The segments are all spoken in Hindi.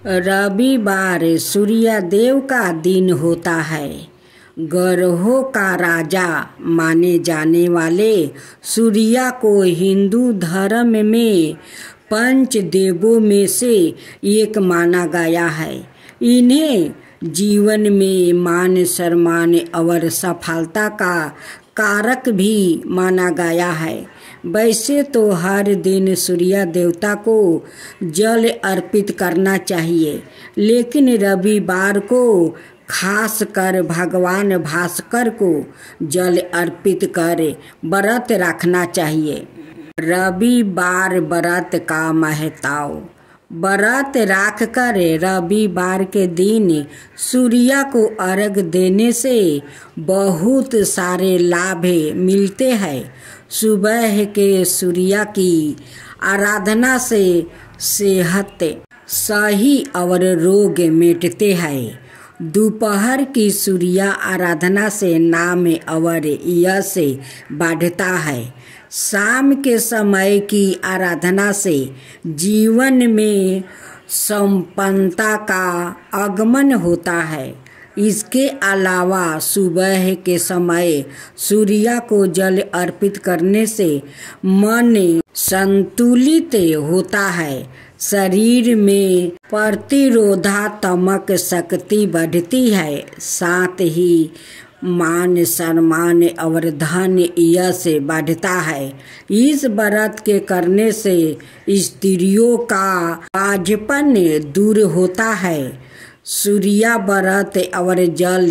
रविवार सूर्य देव का दिन होता है। ग्रहों का राजा माने जाने वाले सूर्य को हिंदू धर्म में पंच देवों में से एक माना गया है। इन्हें जीवन में मान सम्मान और सफलता का कारक भी माना गया है। वैसे तो हर दिन सूर्य देवता को जल अर्पित करना चाहिए, लेकिन रविवार को खास कर भगवान भास्कर को जल अर्पित कर व्रत रखना चाहिए। रविवार व्रत का महत्व। व्रत रख कर रविवार के दिन सूर्य को अर्घ देने से बहुत सारे लाभ मिलते हैं। सुबह के सूर्य की आराधना से सेहत सही और रोग मिटते हैं। दोपहर की सूर्य आराधना से नाम और यश बढ़ता है। शाम के समय की आराधना से जीवन में संपन्नता का आगमन होता है। इसके अलावा सुबह के समय सूर्य को जल अर्पित करने से मन संतुलित होता है, शरीर में प्रतिरोधात्मक शक्ति बढ़ती है, साथ ही मान सम्मान और धन यश बढ़ता है। इस व्रत के करने से स्त्रियों का बाझपन दूर होता है। सूर्य व्रत और जल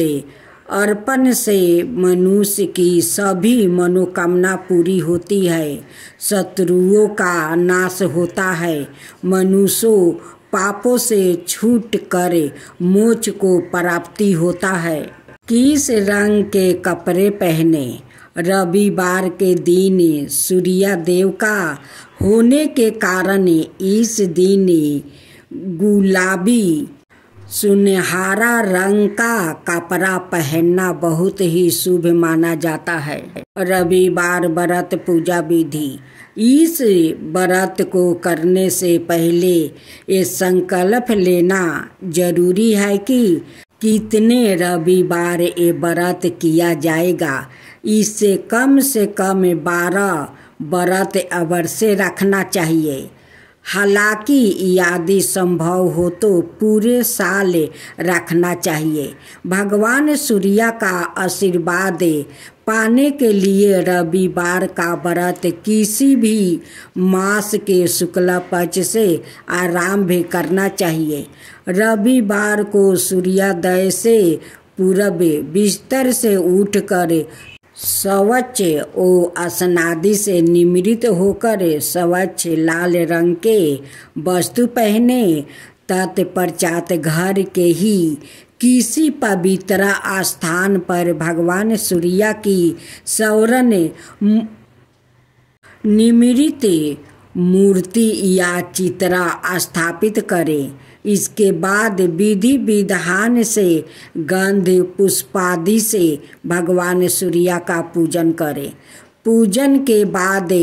अर्पण से मनुष्य की सभी मनोकामना पूरी होती है, शत्रुओं का नाश होता है, मनुष्य पापों से छूट कर मोक्ष को प्राप्ति होता है। किस रंग के कपड़े पहने। रविवार के दिन सूर्य देव का होने के कारण इस दिन गुलाबी सुनहरा रंग का कपड़ा पहनना बहुत ही शुभ माना जाता है। रविवार व्रत पूजा विधि। इस व्रत को करने से पहले ये संकल्प लेना जरूरी है कि कितने रविवार ये व्रत किया जाएगा। इससे कम से कम 12 व्रत अवश्य रखना चाहिए। हालांकि यदि संभव हो तो पूरे साल रखना चाहिए। भगवान सूर्य का आशीर्वाद पाने के लिए रविवार का व्रत किसी भी मास के शुक्ल पक्ष से आरंभ करना चाहिए। रविवार को सूर्योदय से पूर्व बिस्तर से उठकर स्वच्छ और स्नादि से निमृत होकर स्वच्छ लाल रंग के वस्तु पहने। तत्पश्चात घर के ही किसी पवित्र स्थान पर भगवान सूर्य की स्वर्ण निमित्त मूर्ति या चित्र स्थापित करें। इसके बाद विधि विधान से गंध पुष्पादि से भगवान सूर्य का पूजन करें। पूजन के बाद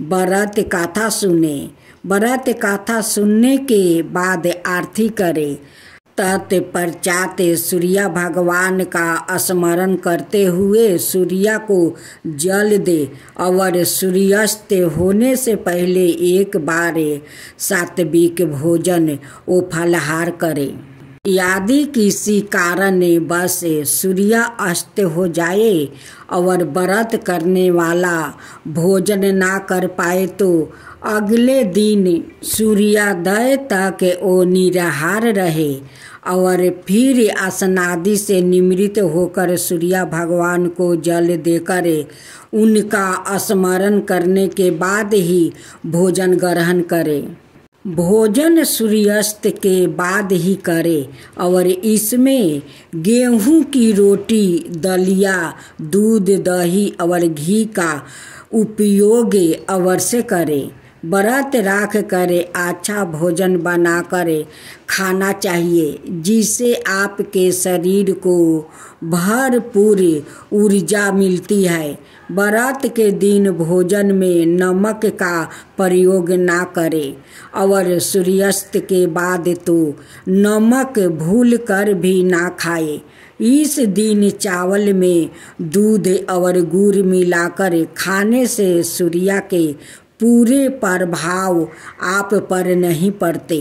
व्रत कथा सुने। व्रत कथा सुनने के बाद आरती करें। तत्पश्चात सूर्य भगवान का स्मरण करते हुए सूर्य को जल दे और सूर्यास्त होने से पहले एक बार सात्विक भोजन व फलाहार करें। यदि किसी कारण बस सूर्य अस्त हो जाए और व्रत करने वाला भोजन ना कर पाए तो अगले दिन सूर्योदय तक वो निराहार रहे और फिर स्नादि से निमृत होकर सूर्य भगवान को जल देकर उनका स्मरण करने के बाद ही भोजन ग्रहण करे। भोजन सूर्यास्त के बाद ही करे और इसमें गेहूं की रोटी, दलिया, दूध, दही और घी का उपयोग अवश्य करें। व्रत राख कर अच्छा भोजन बना कर खाना चाहिए, जिससे आपके शरीर को भरपूर ऊर्जा मिलती है। व्रत के दिन भोजन में नमक का प्रयोग ना करें और सूर्यास्त के बाद तो नमक भूल कर भी ना खाए। इस दिन चावल में दूध और गुड़ मिलाकर खाने से सूर्य के पूरे प्रभाव आप पर नहीं पड़ते।